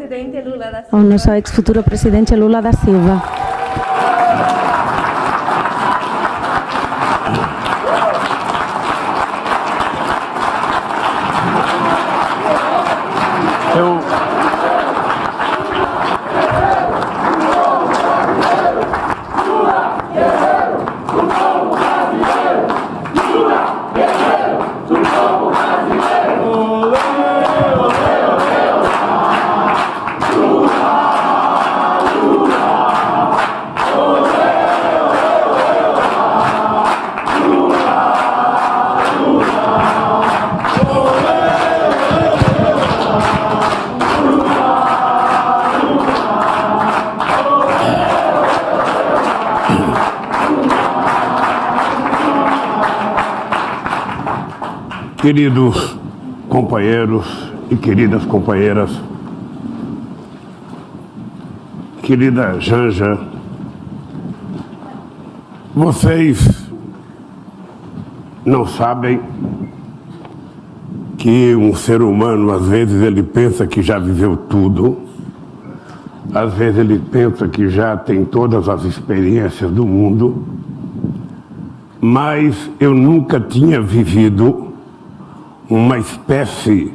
presidente Lula da Silva. Ao nosso ex-futuro presidente Lula da Silva. Queridos companheiros e queridas companheiras, querida Janja, vocês não sabem que um ser humano, às vezes, ele pensa que já viveu tudo, às vezes ele pensa que já tem todas as experiências do mundo, mas eu nunca tinha vivido uma espécie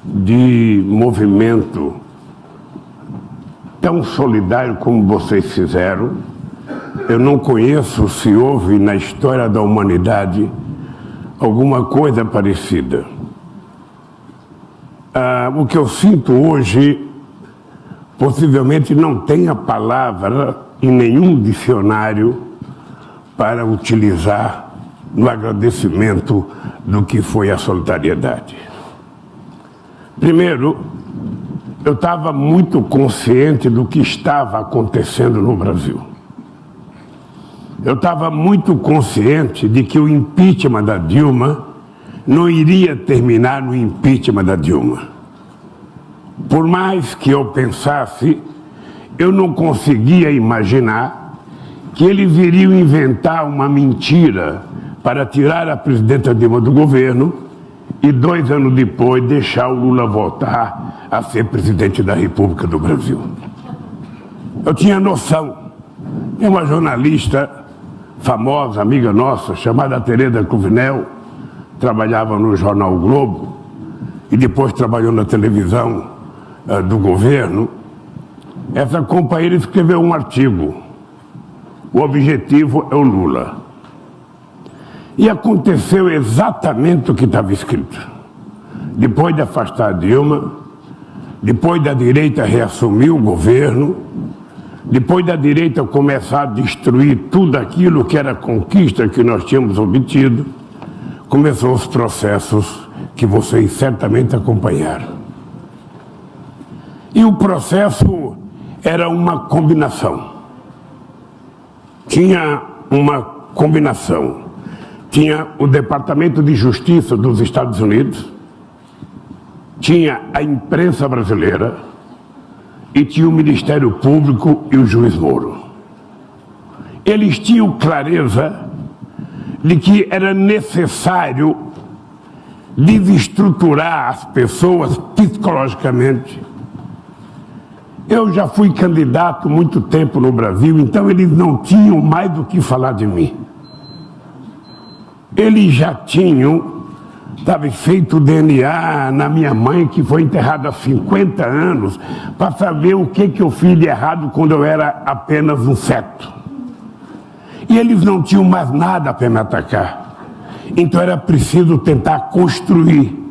de movimento tão solidário como vocês fizeram. Eu não conheço se houve na história da humanidade alguma coisa parecida. O que eu sinto hoje, possivelmente não tem a palavra em nenhum dicionário para utilizar no agradecimento do que foi a solidariedade. Primeiro, eu estava muito consciente do que estava acontecendo no Brasil. Eu estava muito consciente de que o impeachment da Dilma não iria terminar no impeachment da Dilma. Por mais que eu pensasse, eu não conseguia imaginar que eles iriam inventar uma mentira para tirar a presidenta Dilma do governo e 2 anos depois deixar o Lula voltar a ser presidente da República do Brasil. Eu tinha noção. Tem uma jornalista famosa, amiga nossa, chamada Tereza Cruvinel, trabalhava no jornal O Globo e depois trabalhou na televisão do governo. Essa companheira escreveu um artigo. O objetivo é o Lula. E aconteceu exatamente o que estava escrito. Depois de afastar a Dilma, depois da direita reassumir o governo, depois da direita começar a destruir tudo aquilo que era conquista que nós tínhamos obtido, começou os processos que vocês certamente acompanharam. E o processo era uma combinação. Tinha uma combinação. Tinha o Departamento de Justiça dos Estados Unidos, tinha a imprensa brasileira e tinha o Ministério Público e o juiz Moro. Eles tinham clareza de que era necessário desestruturar as pessoas psicologicamente. Eu já fui candidato muito tempo no Brasil, então eles não tinham mais o que falar de mim. Eles já tinham, feito o DNA na minha mãe, que foi enterrada há 50 anos, para saber o que eu fiz de errado quando eu era apenas um feto. E eles não tinham mais nada para me atacar. Então era preciso tentar construir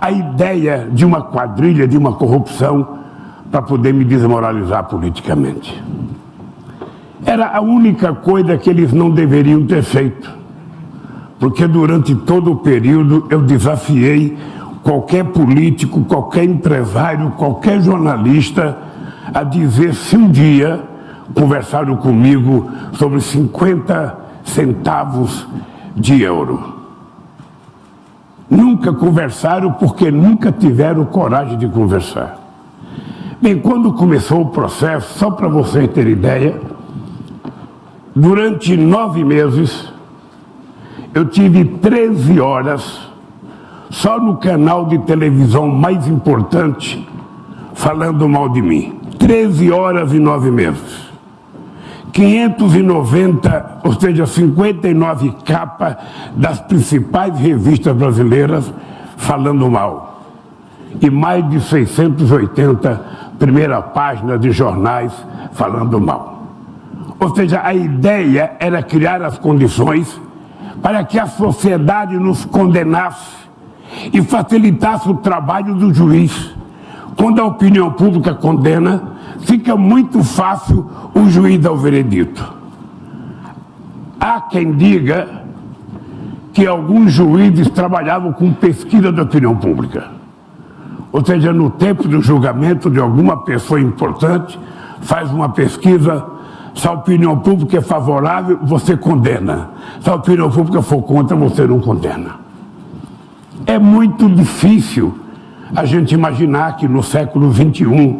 a ideia de uma quadrilha, de uma corrupção, para poder me desmoralizar politicamente. Era a única coisa que eles não deveriam ter feito. Porque durante todo o período eu desafiei qualquer político, qualquer empresário, qualquer jornalista a dizer se um dia conversaram comigo sobre 50 centavos de euro. Nunca conversaram porque nunca tiveram coragem de conversar. Bem, quando começou o processo, só para vocês terem ideia, durante 9 meses, eu tive 13 horas só no canal de televisão mais importante falando mal de mim. 13 horas e 9 meses. 590, ou seja, 59 capas das principais revistas brasileiras falando mal. E mais de 680 primeira página de jornais falando mal. Ou seja, a ideia era criar as condições para que a sociedade nos condenasse e facilitasse o trabalho do juiz. Quando a opinião pública condena, fica muito fácil o juiz dar o veredito. Há quem diga que alguns juízes trabalhavam com pesquisa da opinião pública. Ou seja, no tempo do julgamento de alguma pessoa importante, faz uma pesquisa, se a opinião pública é favorável, você condena. Se a opinião pública for contra, você não condena. É muito difícil a gente imaginar que no século XXI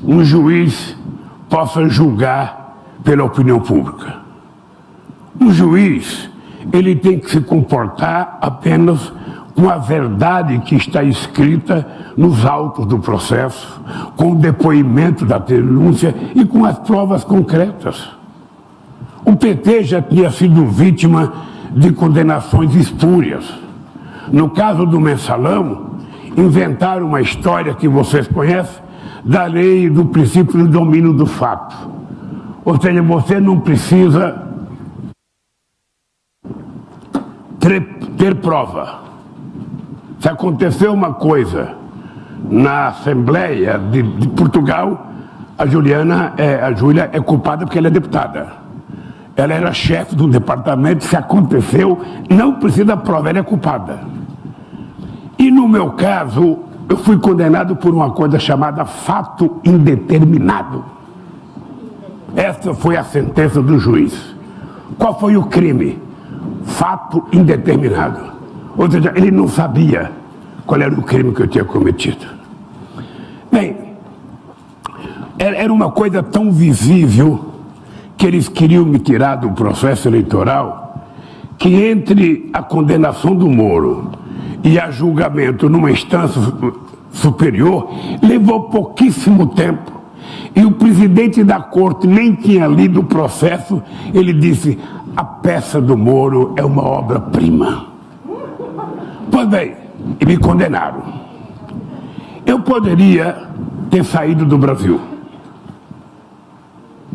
um juiz possa julgar pela opinião pública. Um juiz, ele tem que se comportar apenas com a verdade que está escrita nos autos do processo, com o depoimento da denúncia e com as provas concretas. O PT já tinha sido vítima de condenações espúrias. No caso do Mensalão, inventaram uma história que vocês conhecem, da lei do princípio do domínio do fato. Ou seja, você não precisa ter prova. Se aconteceu uma coisa na Assembleia de Portugal, a Júlia é culpada porque ela é deputada. Ela era chefe de um departamento, se aconteceu, não precisa prova, ela é culpada. E no meu caso, eu fui condenado por uma coisa chamada fato indeterminado. Essa foi a sentença do juiz. Qual foi o crime? Fato indeterminado. Ou seja, ele não sabia qual era o crime que eu tinha cometido. Bem, era uma coisa tão visível que eles queriam me tirar do processo eleitoral, que entre a condenação do Moro e a julgamento numa instância superior, levou pouquíssimo tempo. E o presidente da corte nem tinha lido o processo, ele disse: a peça do Moro é uma obra-prima. Pois bem, e me condenaram. Eu poderia ter saído do Brasil.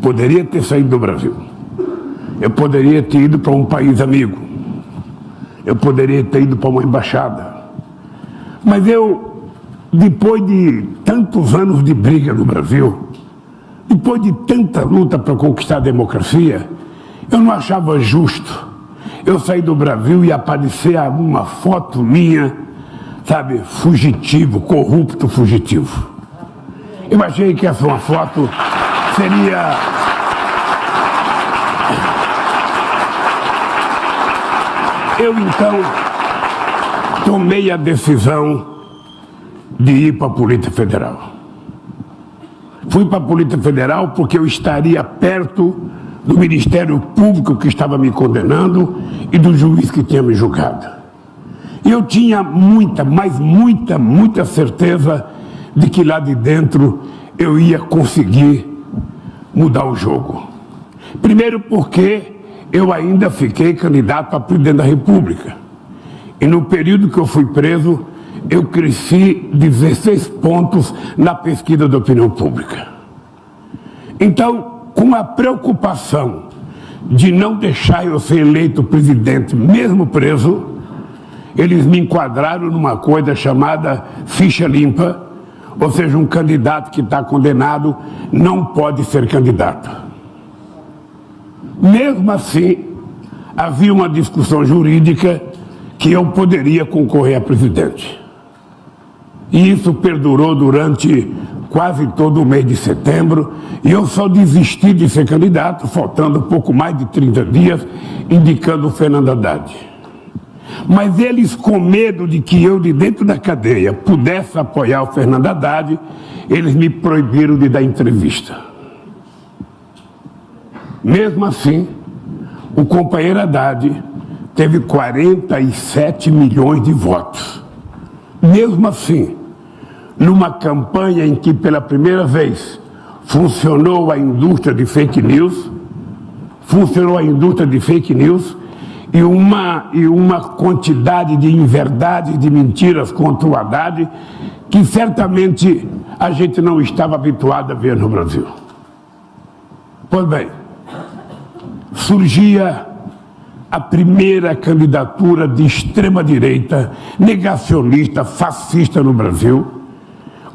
Poderia ter saído do Brasil. Eu poderia ter ido para um país amigo. Eu poderia ter ido para uma embaixada. Mas eu, depois de tantos anos de briga no Brasil, depois de tanta luta para conquistar a democracia, eu não achava justo eu sair do Brasil e aparecer uma foto minha, sabe, fugitivo, corrupto fugitivo. Eu achei que essa uma foto seria... Eu, então, tomei a decisão de ir para a Polícia Federal. Fui para a Polícia Federal porque eu estaria perto do Ministério Público que estava me condenando e do juiz que tinha me julgado. E eu tinha muita certeza de que lá de dentro eu ia conseguir mudar o jogo. Primeiro porque eu ainda fiquei candidato a presidente da República. E no período que eu fui preso, eu cresci 16 pontos na pesquisa da opinião pública. Então, com a preocupação de não deixar eu ser eleito presidente, mesmo preso, eles me enquadraram numa coisa chamada ficha limpa, ou seja, um candidato que está condenado não pode ser candidato. Mesmo assim, havia uma discussão jurídica que eu poderia concorrer a presidente. E isso perdurou durante quase todo o mês de setembro, e eu só desisti de ser candidato, faltando pouco mais de 30 dias, indicando o Fernando Haddad. Mas eles, com medo de que eu, de dentro da cadeia, pudesse apoiar o Fernando Haddad, eles me proibiram de dar entrevista. Mesmo assim, o companheiro Haddad teve 47 milhões de votos. Mesmo assim, numa campanha em que pela primeira vez funcionou a indústria de fake news, e uma quantidade de inverdades, de mentiras contra o Haddad, que certamente a gente não estava habituado a ver no Brasil. Pois bem, surgia a primeira candidatura de extrema-direita, negacionista, fascista no Brasil,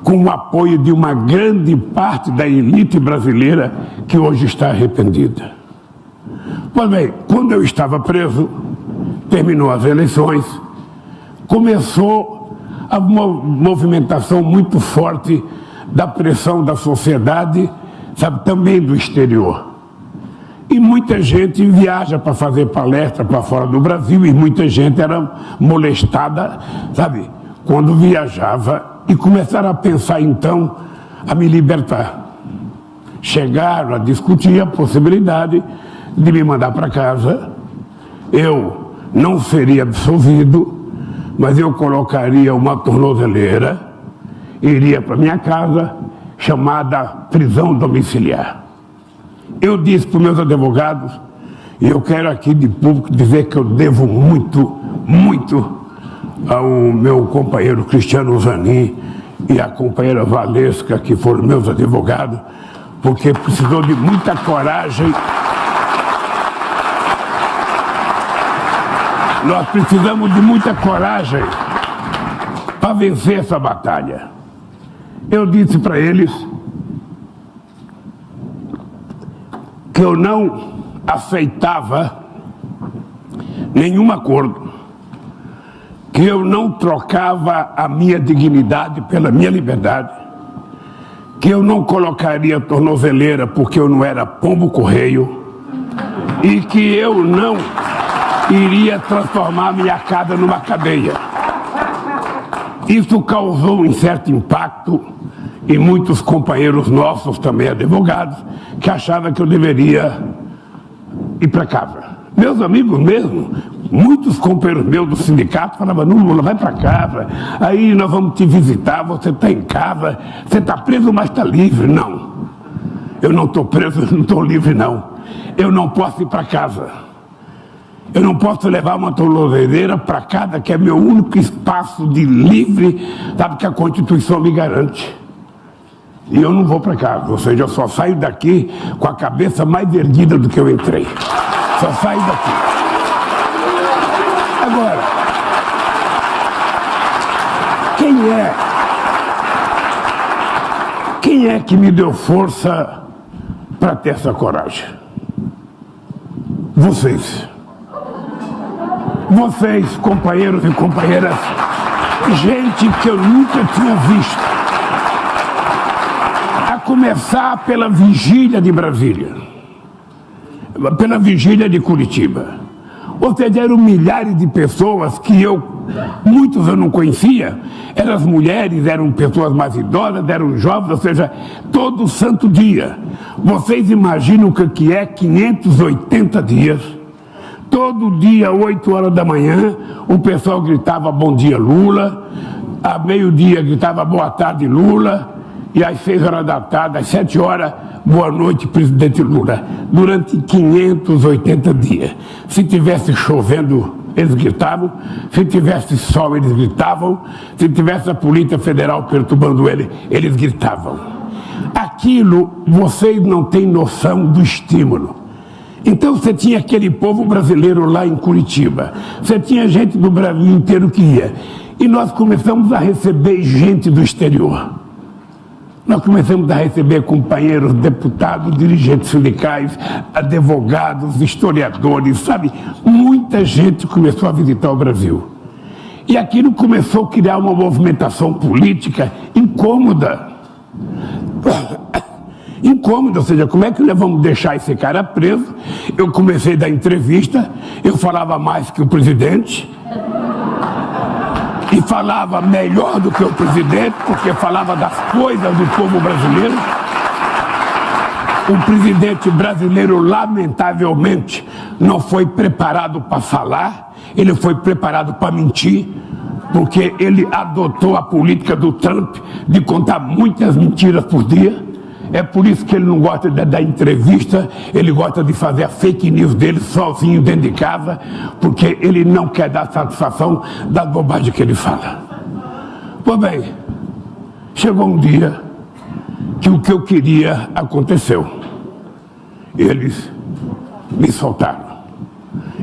com o apoio de uma grande parte da elite brasileira que hoje está arrependida. Pois bem, quando eu estava preso, terminou as eleições, começou a movimentação muito forte da pressão da sociedade, sabe, também do exterior. E muita gente viaja para fazer palestra para fora do Brasil, e muita gente era molestada, sabe, quando viajava, e começaram a pensar então a me libertar. Chegaram a discutir a possibilidade de me mandar para casa. Eu não seria absolvido, mas eu colocaria uma tornozeleira, iria para minha casa, chamada prisão domiciliar. Eu disse para os meus advogados, e eu quero aqui de público dizer que eu devo muito ao meu companheiro Cristiano Zanin e à companheira Valesca, que foram meus advogados, porque precisou de muita coragem. Nós precisamos de muita coragem para vencer essa batalha. Eu disse para eles que eu não aceitava nenhum acordo, que eu não trocava a minha dignidade pela minha liberdade, que eu não colocaria tornozeleira porque eu não era pombo-correio e que eu não iria transformar minha casa numa cadeia. Isso causou um certo impacto e muitos companheiros nossos, também advogados, que achavam que eu deveria ir para casa. Meus amigos mesmo, muitos companheiros meus do sindicato falavam: não, Lula, vai para casa, aí nós vamos te visitar, você está em casa, você está preso, mas está livre. Não, eu não estou preso, eu não estou livre, não. Eu não posso ir para casa. Eu não posso levar uma tornozeleira para casa, que é meu único espaço de livre, sabe, que a Constituição me garante. E eu não vou para casa, ou seja, eu só saio daqui com a cabeça mais erguida do que eu entrei. Só saio daqui. Agora, quem é que me deu força para ter essa coragem? Vocês. Vocês, companheiros e companheiras, gente que eu nunca tinha visto. A começar pela vigília de Brasília, pela vigília de Curitiba. Ou seja, eram milhares de pessoas que muitos eu não conhecia, eram as mulheres, eram pessoas mais idosas, eram jovens, ou seja, todo santo dia. Vocês imaginam o que é 580 dias? Todo dia, 8 horas da manhã, o pessoal gritava bom dia Lula, a meio-dia gritava boa tarde Lula, e às 6 horas da tarde, às 7 horas, boa noite presidente Lula, durante 580 dias. Se tivesse chovendo, eles gritavam, se tivesse sol, eles gritavam, se tivesse a Polícia Federal perturbando eles gritavam. Aquilo, vocês não têm noção do estímulo. Então você tinha aquele povo brasileiro lá em Curitiba, você tinha gente do Brasil inteiro que ia, e nós começamos a receber gente do exterior. Nós começamos a receber companheiros, deputados, dirigentes sindicais, advogados, historiadores, sabe? Muita gente começou a visitar o Brasil. E aquilo começou a criar uma movimentação política incômoda. Incômodo, ou seja, como é que nós vamos deixar esse cara preso? Eu comecei a dar entrevista, eu falava mais que o presidente, e falava melhor do que o presidente, porque falava das coisas do povo brasileiro. O presidente brasileiro, lamentavelmente, não foi preparado para falar, ele foi preparado para mentir. porque ele adotou a política do Trump de contar muitas mentiras por dia. É por isso que ele não gosta de dar entrevista, ele gosta de fazer a fake news dele sozinho dentro de casa, porque ele não quer dar satisfação das bobagens que ele fala. Pois bem, chegou um dia que o que eu queria aconteceu. Eles me soltaram.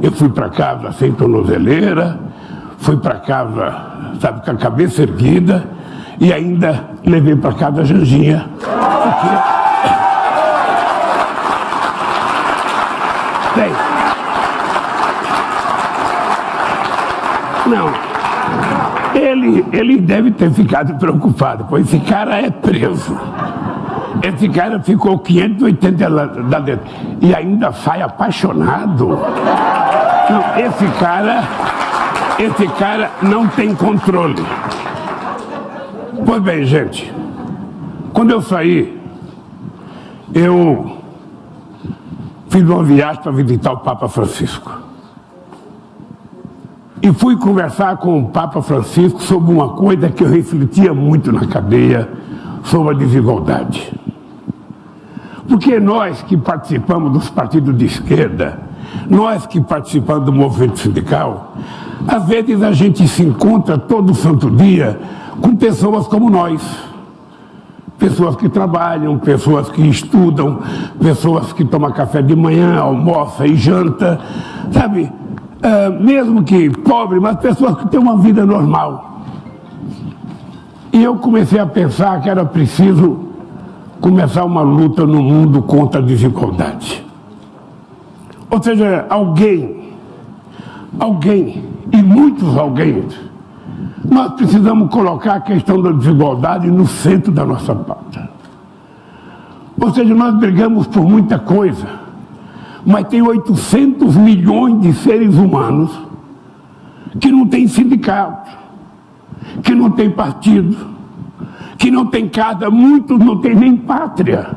Eu fui para casa sem tornozeleira, fui para casa, sabe, com a cabeça erguida, e ainda levei para casa a Janjinha. Bem, não, ele deve ter ficado preocupado, pois esse cara é preso. Esse cara ficou 580 lá dentro e ainda sai apaixonado. Não, esse cara não tem controle. Pois bem, gente, quando eu saí, eu fiz uma viagem para visitar o Papa Francisco. E fui conversar com o Papa Francisco sobre uma coisa que eu refletia muito na cadeia, sobre a desigualdade. Porque nós que participamos dos partidos de esquerda, nós que participamos do movimento sindical, às vezes a gente se encontra todo santo dia com pessoas como nós. Pessoas que trabalham, pessoas que estudam, pessoas que tomam café de manhã, almoçam e janta, sabe? Mesmo que pobre, mas pessoas que têm uma vida normal. E eu comecei a pensar que era preciso começar uma luta no mundo contra a desigualdade. Ou seja, alguém, e muitos alguém, nós precisamos colocar a questão da desigualdade no centro da nossa pauta. Ou seja, nós brigamos por muita coisa, mas tem 800 milhões de seres humanos que não têm sindicato, que não têm partido, que não têm casa, muitos não têm nem pátria.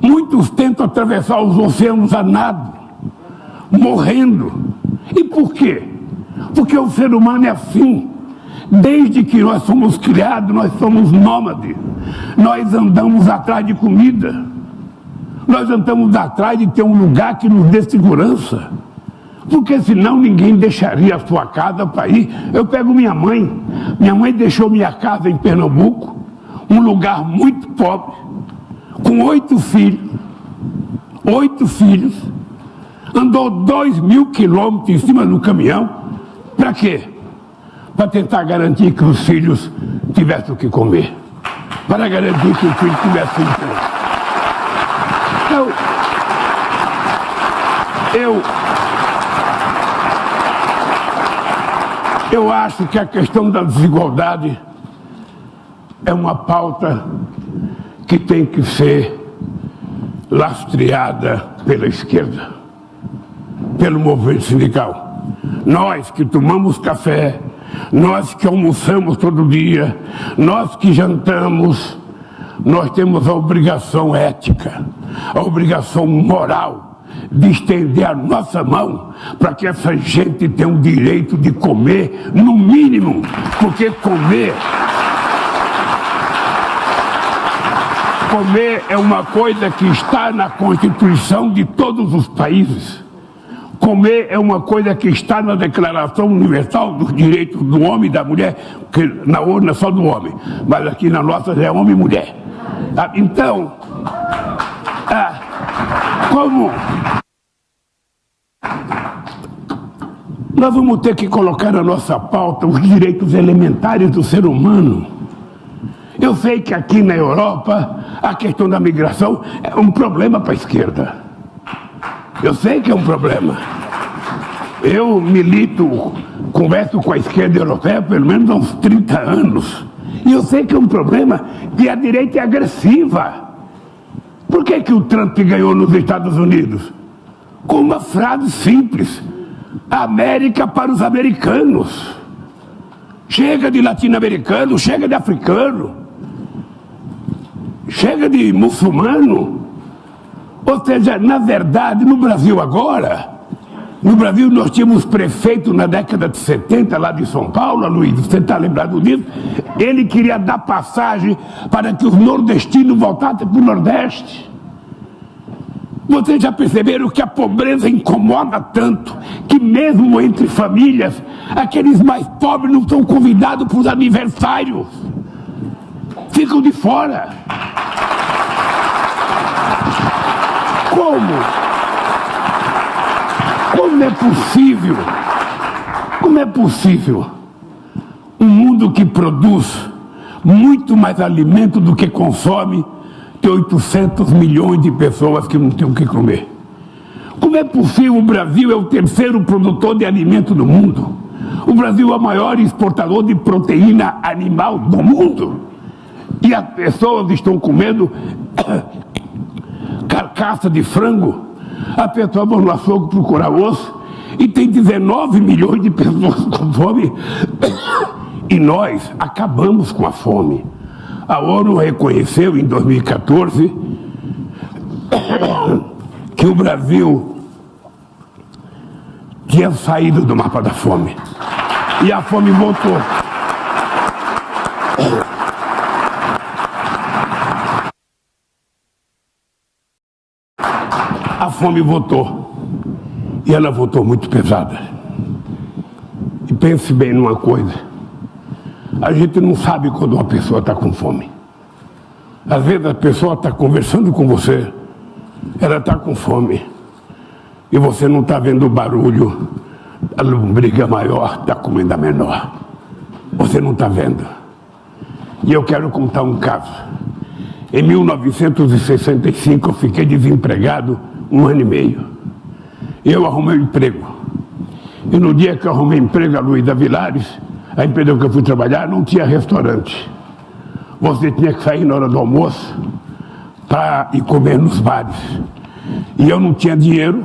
Muitos tentam atravessar os oceanos a nado, morrendo. E por quê? Porque o ser humano é assim. Desde que nós somos criados, nós somos nômades. Nós andamos atrás de comida. Nós andamos atrás de ter um lugar que nos dê segurança. Porque senão ninguém deixaria a sua casa para ir. Eu pego minha mãe. Minha mãe deixou minha casa em Pernambuco, um lugar muito pobre, com 8 filhos. 8 filhos. Andou 2.000 quilômetros em cima do caminhão. Para quê? Para tentar garantir que os filhos tivessem o que comer. Para garantir que os filhos tivessem emprego. Então, eu acho que a questão da desigualdade é uma pauta que tem que ser lastreada pela esquerda, pelo movimento sindical. Nós que tomamos café, nós que almoçamos todo dia, nós que jantamos, nós temos a obrigação ética, a obrigação moral de estender a nossa mão para que essa gente tenha o direito de comer, no mínimo, porque comer é uma coisa que está na Constituição de todos os países. Comer é uma coisa que está na Declaração Universal dos Direitos do Homem e da Mulher, que na ONU é só do homem, mas aqui na nossa é homem e mulher. Então, como nós vamos ter que colocar na nossa pauta os direitos elementares do ser humano. Eu sei que aqui na Europa a questão da migração é um problema para a esquerda. Eu sei que é um problema. Eu milito, converso com a esquerda europeia pelo menos há uns 30 anos. E eu sei que é um problema e a direita é agressiva. Por que o Trump ganhou nos Estados Unidos? Com uma frase simples: América para os americanos. Chega de latino-americano, chega de africano, chega de muçulmano. Ou seja, na verdade, no Brasil agora, No Brasil nós tínhamos prefeito na década de 70 lá de São Paulo, Luiz, você está lembrado disso? Ele queria dar passagem para que os nordestinos voltassem para o Nordeste. Vocês já perceberam que a pobreza incomoda tanto que mesmo entre famílias, aqueles mais pobres não são convidados para os aniversários. Ficam de fora. Como? Como é possível? Como é possível um mundo que produz muito mais alimento do que consome ter 800 milhões de pessoas que não têm o que comer? Como é possível? O Brasil é o terceiro produtor de alimento do mundo. O Brasil é o maior exportador de proteína animal do mundo. E as pessoas estão comendo carcaça de frango. A pessoa vai no açougue procurar osso e tem 19 milhões de pessoas com fome. E nós acabamos com a fome. A ONU reconheceu em 2014 que o Brasil tinha saído do mapa da fome. E a fome voltou. A fome voltou. E ela voltou muito pesada. E pense bem numa coisa. A gente não sabe quando uma pessoa está com fome. Às vezes a pessoa está conversando com você, ela está com fome. E você não está vendo o barulho, a lombriga maior está comendo a menor. Você não está vendo. E eu quero contar um caso. Em 1965 eu fiquei desempregado 1 ano e meio. Eu arrumei um emprego. E no dia que eu arrumei emprego, a Luísa Vilares, a empresa que eu fui trabalhar, não tinha restaurante. Você tinha que sair na hora do almoço para ir comer nos bares. E eu não tinha dinheiro,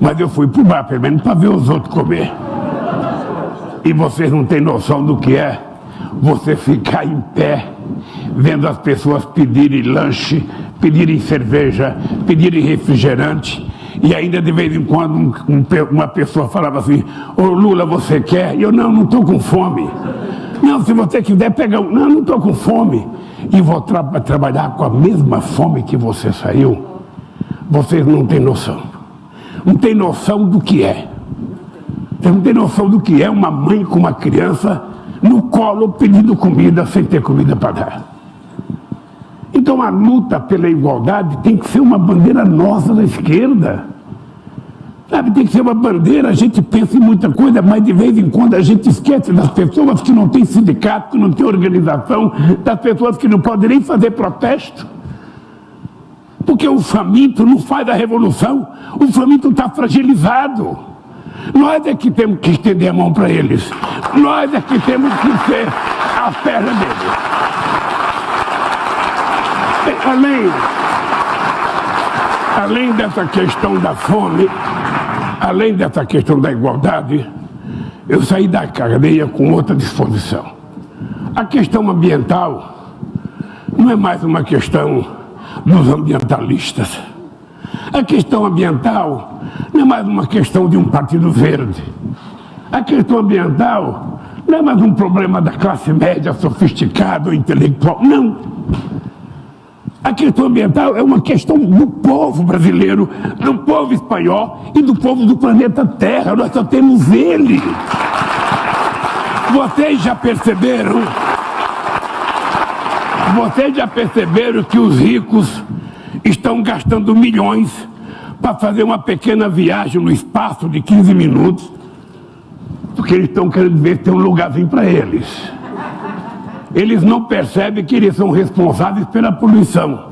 mas eu fui para o bar, pelo menos para ver os outros comer. E vocês não têm noção do que é você ficar em pé, vendo as pessoas pedirem lanche, pedirem cerveja, pedirem refrigerante. E ainda de vez em quando uma pessoa falava assim: ô Lula, você quer? E eu: não estou com fome. Não, se você quiser pegar um. Não estou com fome. E vou trabalhar com a mesma fome que você saiu. Vocês não têm noção. Não têm noção do que é. Vocês não têm noção do que é uma mãe com uma criança no colo pedindo comida sem ter comida para dar. Então a luta pela igualdade tem que ser uma bandeira nossa da esquerda. Sabe, tem que ser uma bandeira. A gente pensa em muita coisa, mas de vez em quando a gente esquece das pessoas que não têm sindicato, que não têm organização, das pessoas que não podem nem fazer protesto. Porque o faminto não faz a revolução, o faminto está fragilizado. Nós é que temos que estender a mão para eles. Nós é que temos que ser a perna deles. Além dessa questão da fome, além dessa questão da igualdade, eu saí da cadeia com outra disposição. A questão ambiental não é mais uma questão dos ambientalistas. A questão ambiental não é mais uma questão de um partido verde. A questão ambiental não é mais um problema da classe média sofisticada ou intelectual. Não. A questão ambiental é uma questão do povo brasileiro, do povo espanhol e do povo do planeta Terra. Nós só temos ele. Vocês já perceberam que os ricos estão gastando milhões para fazer uma pequena viagem no espaço de 15 minutos, porque eles estão querendo ver se tem um lugarzinho para eles. Eles não percebem que eles são responsáveis pela poluição.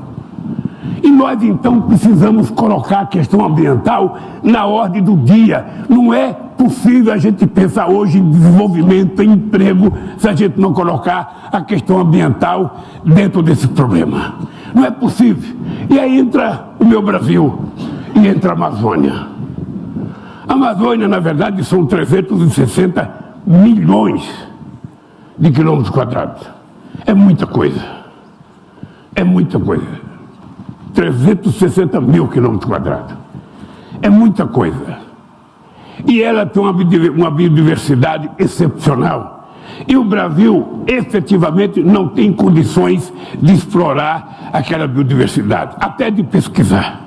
E nós, então, precisamos colocar a questão ambiental na ordem do dia. Não é possível a gente pensar hoje em desenvolvimento, em emprego, se a gente não colocar a questão ambiental dentro desse problema. Não é possível. E aí entra o meu Brasil e entra a Amazônia. A Amazônia, na verdade, são 360 milhões de quilômetros quadrados. É muita coisa. É muita coisa. 360 mil quilômetros quadrados. É muita coisa. e ela tem uma biodiversidade excepcional. E o Brasil, efetivamente, não tem condições de explorar aquela biodiversidade, até de pesquisar.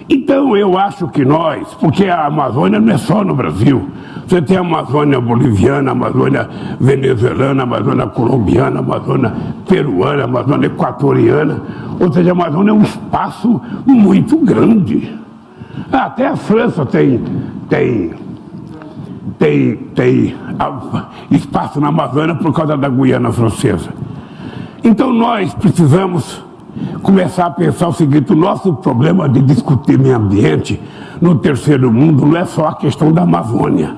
Então, eu acho que nós, porque a Amazônia não é só no Brasil, você tem a Amazônia boliviana, a Amazônia venezuelana, a Amazônia colombiana, a Amazônia peruana, a Amazônia equatoriana, ou seja, a Amazônia é um espaço muito grande. Até a França tem espaço na Amazônia por causa da Guiana Francesa. Então nós precisamos começar a pensar o seguinte: o nosso problema de discutir meio ambiente no terceiro mundo não é só a questão da Amazônia.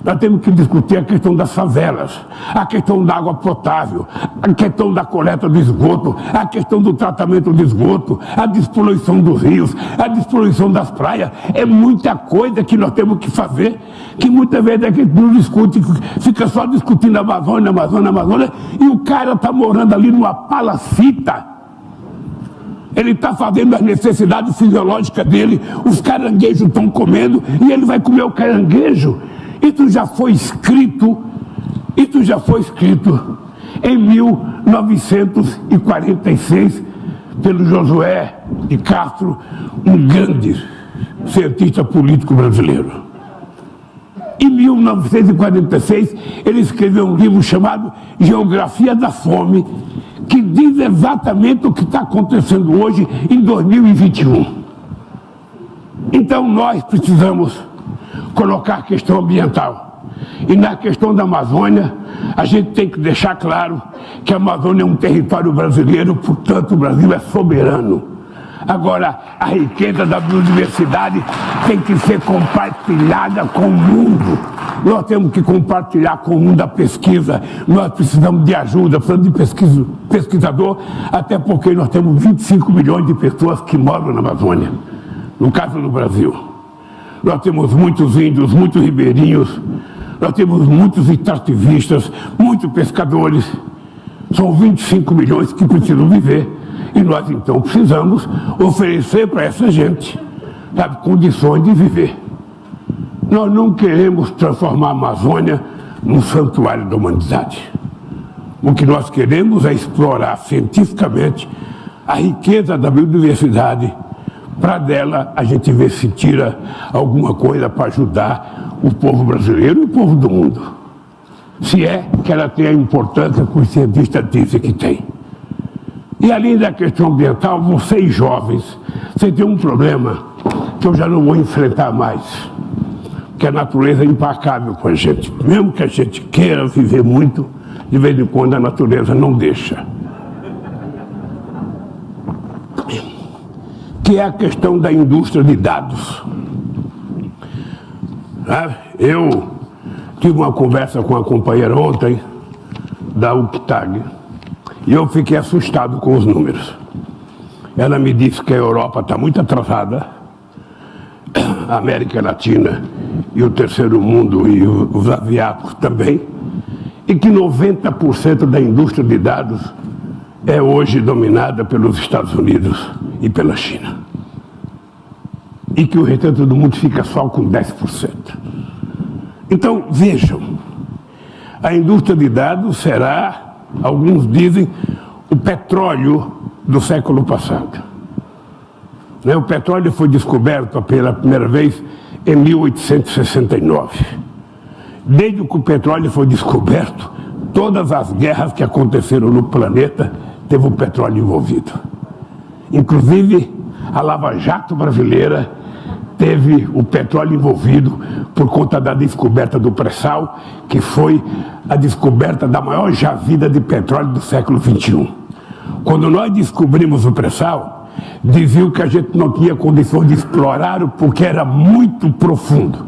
Nós temos que discutir a questão das favelas, a questão da água potável, a questão da coleta do esgoto, a questão do tratamento do esgoto, a despoluição dos rios, a despoluição das praias. É muita coisa que nós temos que fazer, que muitas vezes a gente não discute, fica só discutindo Amazônia, e o cara está morando ali numa palacita. Ele está fazendo as necessidades fisiológicas dele, os caranguejos estão comendo e ele vai comer o caranguejo. Isso já foi escrito em 1946 pelo Josué de Castro, um grande cientista político brasileiro. Em 1946, ele escreveu um livro chamado Geografia da Fome, que diz exatamente o que está acontecendo hoje em 2021. Então nós precisamos colocar a questão ambiental. E na questão da Amazônia, a gente tem que deixar claro que a Amazônia é um território brasileiro, portanto o Brasil é soberano. Agora, a riqueza da biodiversidade tem que ser compartilhada com o mundo. Nós temos que compartilhar com o mundo a pesquisa. Nós precisamos de ajuda, precisamos de pesquisador, até porque nós temos 25 milhões de pessoas que moram na Amazônia, no caso do Brasil. Nós temos muitos índios, muitos ribeirinhos, nós temos muitos extrativistas, muitos pescadores. São 25 milhões que precisam viver. E nós, então, precisamos oferecer para essa gente, sabe, condições de viver. Nós não queremos transformar a Amazônia num santuário da humanidade. O que nós queremos é explorar cientificamente a riqueza da biodiversidade, para dela a gente ver se tira alguma coisa para ajudar o povo brasileiro e o povo do mundo. Se é que ela tem a importância que os cientistas dizem que tem. E além da questão ambiental, vocês jovens, vocês têm um problema que eu já não vou enfrentar mais, que a natureza é implacável com a gente. Mesmo que a gente queira viver muito, de vez em quando a natureza não deixa. Que é a questão da indústria de dados. Eu tive uma conversa com a companheira ontem, da UNCTAD, e eu fiquei assustado com os números. Ela me disse que a Europa está muito atrasada, a América Latina e o terceiro mundo e os asiáticos também, e que 90% da indústria de dados é hoje dominada pelos Estados Unidos e pela China. E que o restante do mundo fica só com 10%. Então, vejam, a indústria de dados será, alguns dizem, o petróleo do século passado. O petróleo foi descoberto pela primeira vez em 1869. Desde que o petróleo foi descoberto, todas as guerras que aconteceram no planeta teve o petróleo envolvido. Inclusive, a Lava Jato brasileira teve o petróleo envolvido por conta da descoberta do pré-sal, que foi a descoberta da maior jazida de petróleo do século XXI. Quando nós descobrimos o pré-sal, diziam que a gente não tinha condições de explorar porque era muito profundo.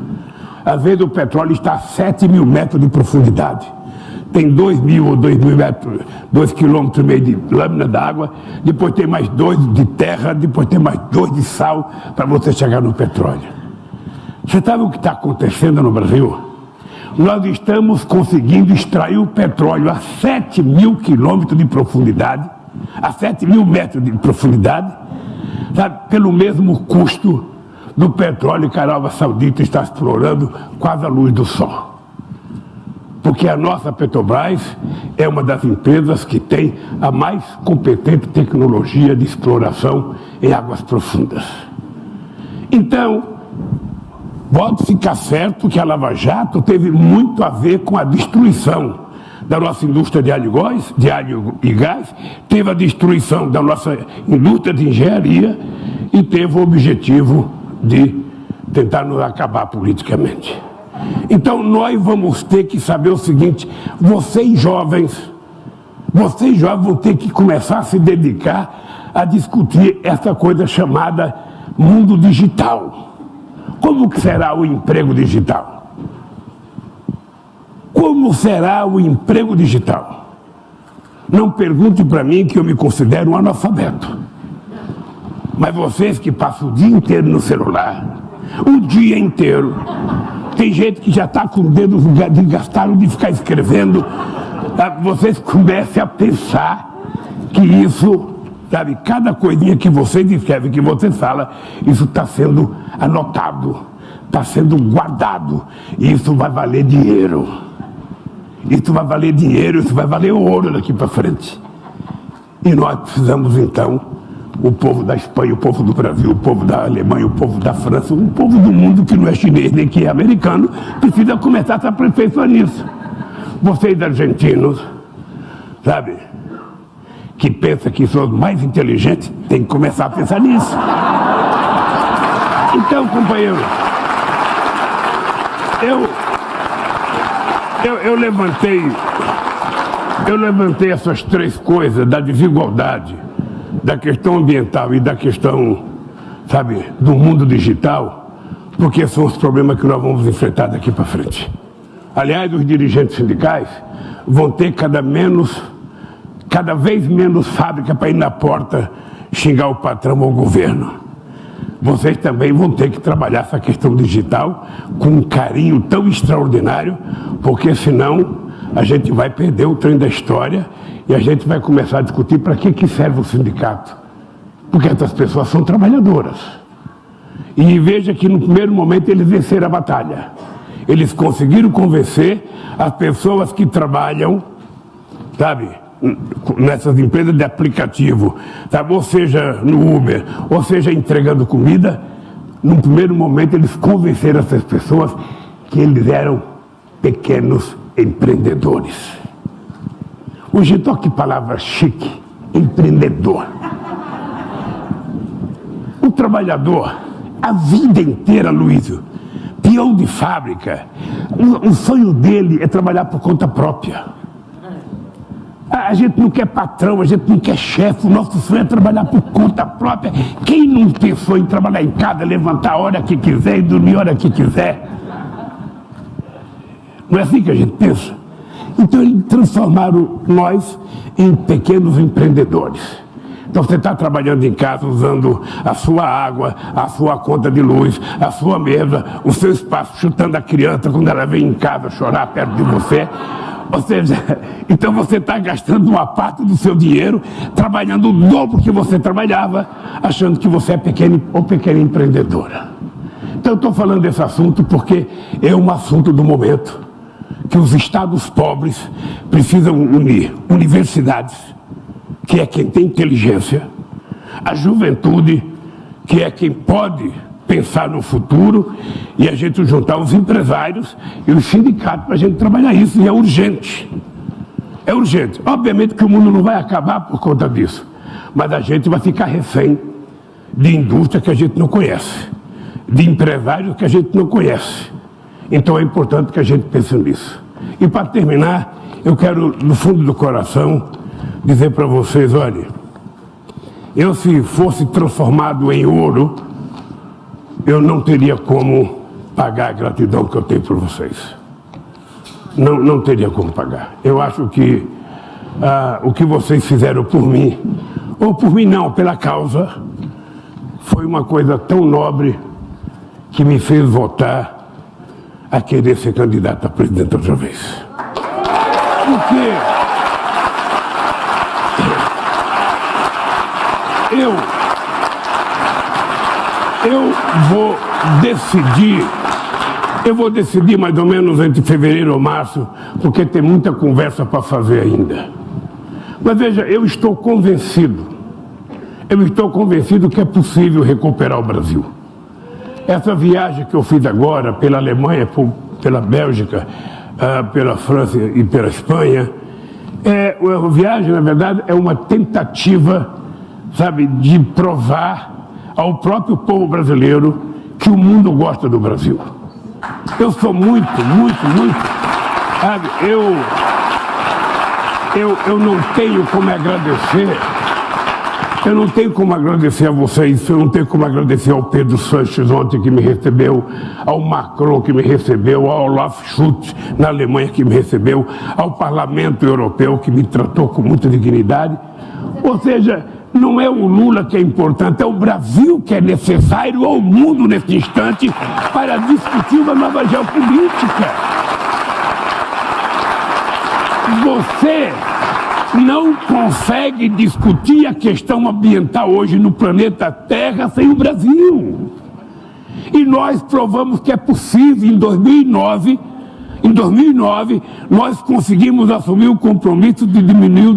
Às vezes o petróleo está a 7.000 metros de profundidade. Tem 2.000 ou 2.000 metros, 2,5 quilômetros de lâmina d'água, depois tem mais 2 de terra, depois tem mais 2 de sal para você chegar no petróleo. Você sabe o que está acontecendo no Brasil? Nós estamos conseguindo extrair o petróleo a 7.000 quilômetros de profundidade, a 7.000 metros de profundidade, sabe, pelo mesmo custo, do petróleo que a Arábia Saudita está explorando quase à luz do sol. Porque a nossa Petrobras é uma das empresas que tem a mais competente tecnologia de exploração em águas profundas. Então, pode ficar certo que a Lava Jato teve muito a ver com a destruição da nossa indústria de óleo e gás, teve a destruição da nossa indústria de engenharia e teve o objetivo de tentar nos acabar politicamente. Então nós vamos ter que saber o seguinte: vocês jovens vão ter que começar a se dedicar a discutir essa coisa chamada mundo digital. Como que será o emprego digital? Como será o emprego digital? Não pergunte para mim que eu me considero um analfabeto. Mas vocês que passam o dia inteiro no celular, o dia inteiro, tem gente que já está com dedos desgastados de ficar escrevendo, vocês comecem a pensar que isso, sabe, cada coisinha que vocês escrevem, que vocês falam, isso está sendo anotado, está sendo guardado, e isso vai valer dinheiro. Isso vai valer dinheiro, isso vai valer ouro daqui para frente. E nós precisamos então, o povo da Espanha, o povo do Brasil, o povo da Alemanha, o povo da França, o povo do mundo que não é chinês nem que é americano, precisa começar a se aperfeiçoar nisso. Vocês argentinos, sabe, que pensam que são os mais inteligentes, tem que começar a pensar nisso. Então, companheiro, eu levantei essas três coisas da desigualdade, da questão ambiental e da questão, sabe, do mundo digital, porque são os problemas que nós vamos enfrentar daqui para frente. Aliás, os dirigentes sindicais vão ter cada vez menos fábrica para ir na porta xingar o patrão ou o governo. Vocês também vão ter que trabalhar essa questão digital com um carinho tão extraordinário, porque senão a gente vai perder o trem da história e a gente vai começar a discutir para que serve o sindicato. Porque essas pessoas são trabalhadoras. E veja que no primeiro momento eles venceram a batalha. Eles conseguiram convencer as pessoas que trabalham, sabe, nessas empresas de aplicativo, sabe, ou seja no Uber, ou seja entregando comida. No primeiro momento eles convenceram essas pessoas que eles eram pequenos empreendedores. Hoje, toque palavra chique, empreendedor. O trabalhador, a vida inteira, Luísio, peão de fábrica, o sonho dele é trabalhar por conta própria. A gente não quer patrão, a gente não quer chefe, o nosso sonho é trabalhar por conta própria. Quem não pensou em trabalhar em casa, levantar a hora que quiser e dormir a hora que quiser? Não é assim que a gente pensa? Então eles transformaram nós em pequenos empreendedores. Então você está trabalhando em casa usando a sua água, a sua conta de luz, a sua mesa, o seu espaço, chutando a criança quando ela vem em casa chorar perto de você. Ou seja, então você está gastando uma parte do seu dinheiro trabalhando o dobro que você trabalhava, achando que você é pequeno ou pequena empreendedora. Então eu estou falando desse assunto porque é um assunto do momento, que os estados pobres precisam unir universidades, que é quem tem inteligência, a juventude, que é quem pode pensar no futuro, e a gente juntar os empresários e os sindicatos para a gente trabalhar isso, e é urgente. É urgente. Obviamente que o mundo não vai acabar por conta disso, mas a gente vai ficar refém de indústria que a gente não conhece, de empresários que a gente não conhece. Então é importante que a gente pense nisso. E para terminar, eu quero, no fundo do coração, dizer para vocês, olha, eu se fosse transformado em ouro, eu não teria como pagar a gratidão que eu tenho por vocês. Não teria como pagar. Eu acho que o que vocês fizeram por mim, ou por mim não, pela causa, foi uma coisa tão nobre que me fez votar a querer ser candidato a presidente outra vez. Porque Eu vou decidir mais ou menos entre fevereiro ou março, porque tem muita conversa para fazer ainda. Mas veja, eu estou convencido que é possível recuperar o Brasil. Essa viagem que eu fiz agora pela Alemanha, pela Bélgica, pela França e pela Espanha, a viagem, na verdade, é uma tentativa, sabe, de provar ao próprio povo brasileiro que o mundo gosta do Brasil. Eu sou muito, sabe, eu não tenho como agradecer. Eu não tenho como agradecer a vocês, eu não tenho como agradecer ao Pedro Sanches ontem que me recebeu, ao Macron que me recebeu, ao Olaf Scholz na Alemanha que me recebeu, ao Parlamento Europeu que me tratou com muita dignidade. Ou seja, não é o Lula que é importante, é o Brasil que é necessário ao mundo nesse instante para discutir uma nova geopolítica. Você não consegue discutir a questão ambiental hoje no planeta Terra sem o Brasil. E nós provamos que é possível. Em 2009, nós conseguimos assumir o compromisso de diminuir o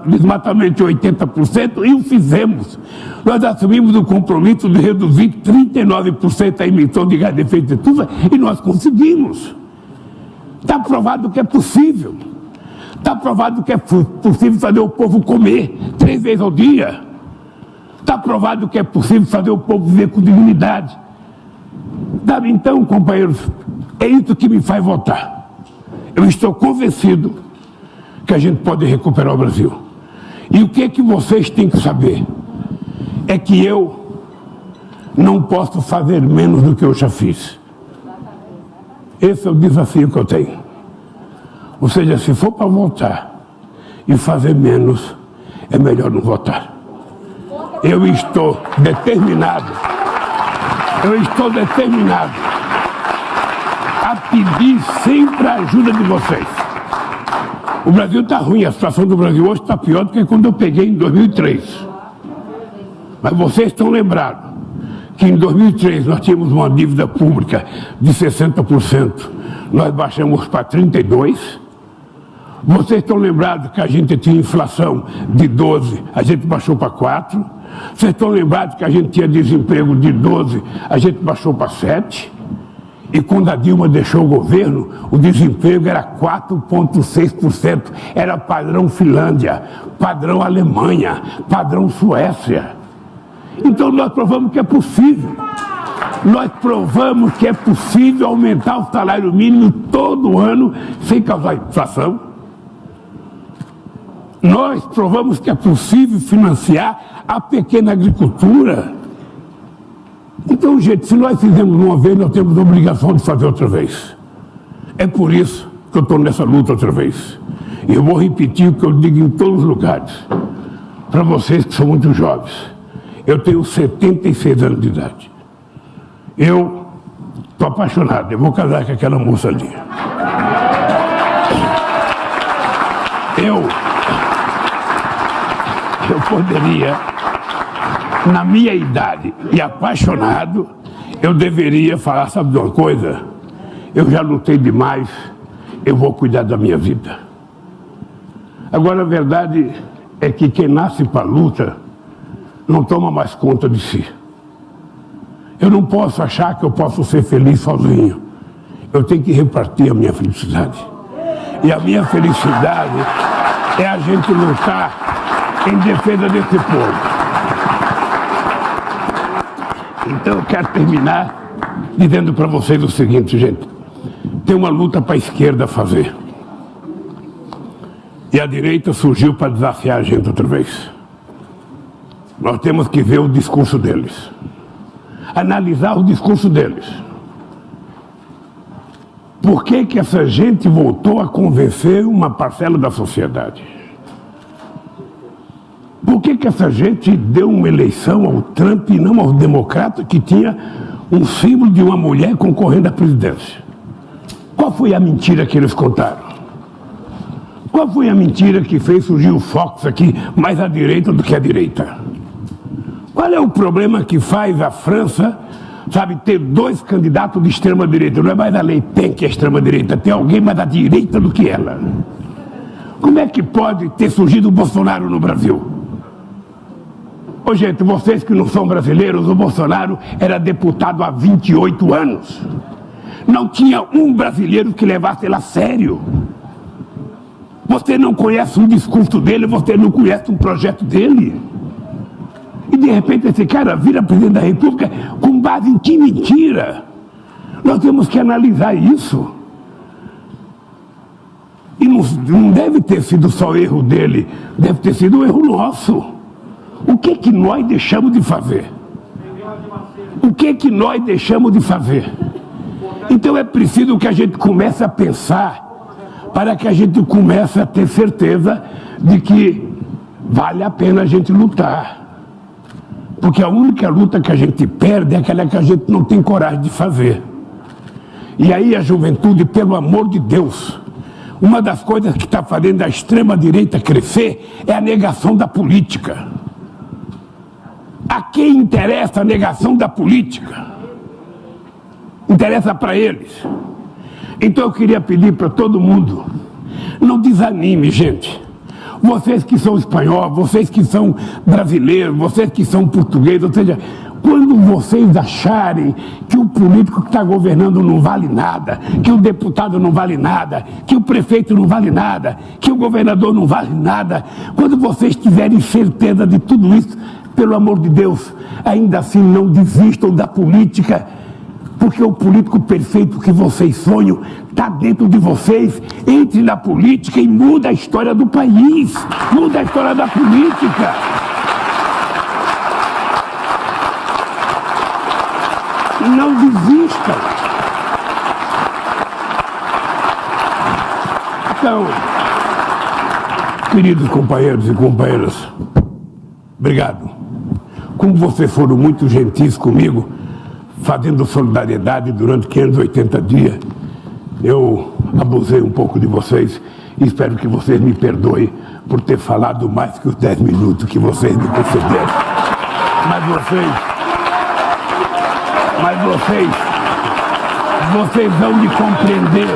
desmatamento em 80% e o fizemos. Nós assumimos o compromisso de reduzir 39% a emissão de gás de efeito de estufa e nós conseguimos. Está provado que é possível. Está provado que é possível fazer o povo comer 3 vezes ao dia. Está provado que é possível fazer o povo viver com dignidade. Sabe, então, companheiros, é isso que me faz votar. Eu estou convencido que a gente pode recuperar o Brasil. E o que é que vocês têm que saber? É que eu não posso fazer menos do que eu já fiz. Esse é o desafio que eu tenho. Ou seja, se for para votar e fazer menos, é melhor não votar. Eu estou determinado a pedir sempre a ajuda de vocês. O Brasil está ruim, a situação do Brasil hoje está pior do que quando eu peguei em 2003. Mas vocês estão lembrados que em 2003 nós tínhamos uma dívida pública de 60%, nós baixamos para 32%. Vocês estão lembrados que a gente tinha inflação de 12%, a gente baixou para 4%. Vocês estão lembrados que a gente tinha desemprego de 12%, a gente baixou para 7%. E quando a Dilma deixou o governo, o desemprego era 4,6%. Era padrão Finlândia, padrão Alemanha, padrão Suécia. Então nós provamos que é possível. Nós provamos que é possível aumentar o salário mínimo todo ano sem causar inflação. Nós provamos que é possível financiar a pequena agricultura. Então, gente, se nós fizemos uma vez, nós temos a obrigação de fazer outra vez. É por isso que eu estou nessa luta outra vez. E eu vou repetir o que eu digo em todos os lugares. Para vocês que são muito jovens. Eu tenho 76 anos de idade. Eu estou apaixonado, eu vou casar com aquela moça ali. Eu poderia, na minha idade e apaixonado, eu deveria falar, sabe de uma coisa? Eu já lutei demais, eu vou cuidar da minha vida. Agora, a verdade é que quem nasce para a luta não toma mais conta de si. Eu não posso achar que eu posso ser feliz sozinho. Eu tenho que repartir a minha felicidade. E a minha felicidade é a gente lutar em defesa desse povo. Então eu quero terminar dizendo para vocês o seguinte, gente. Tem uma luta para a esquerda fazer. E a direita surgiu para desafiar a gente outra vez. Nós temos que ver o discurso deles. Analisar o discurso deles. Por que essa gente voltou a convencer uma parcela da sociedade? Por que essa gente deu uma eleição ao Trump e não aos democratas que tinha um símbolo de uma mulher concorrendo à presidência? Qual foi a mentira que eles contaram? Qual foi a mentira que fez surgir o Fox aqui mais à direita do que à direita? Qual é o problema que faz a França, sabe, ter 2 candidatos de extrema-direita? Não é mais a Le Pen que é extrema-direita, tem alguém mais da direita do que ela. Como é que pode ter surgido o Bolsonaro no Brasil? Ô, gente, vocês que não são brasileiros, o Bolsonaro era deputado há 28 anos. Não tinha um brasileiro que levasse ele a sério. Você não conhece um discurso dele, você não conhece um projeto dele. E de repente esse cara vira presidente da República com base em que mentira? Nós temos que analisar isso. E não deve ter sido só erro dele, deve ter sido um erro nosso. O que nós deixamos de fazer? O que nós deixamos de fazer? Então é preciso que a gente comece a pensar, para que a gente comece a ter certeza de que vale a pena a gente lutar. Porque a única luta que a gente perde é aquela que a gente não tem coragem de fazer. E aí a juventude, pelo amor de Deus, uma das coisas que está fazendo a extrema-direita crescer é a negação da política. A quem interessa a negação da política? Interessa para eles. Então eu queria pedir para todo mundo, não desanime, gente. Vocês que são espanhóis, vocês que são brasileiros, vocês que são portugueses, ou seja, quando vocês acharem que o político que está governando não vale nada, que o deputado não vale nada, que o prefeito não vale nada, que o governador não vale nada, quando vocês tiverem certeza de tudo isso, pelo amor de Deus, ainda assim não desistam da política, porque o político perfeito que vocês sonham está dentro de vocês. Entre na política e muda a história do país, muda a história da política. Não desistam. Então, queridos companheiros e companheiras, obrigado. Como vocês foram muito gentis comigo, fazendo solidariedade durante 580 dias, eu abusei um pouco de vocês e espero que vocês me perdoem por ter falado mais que os 10 minutos que vocês me concederam. Mas vocês vão me compreender.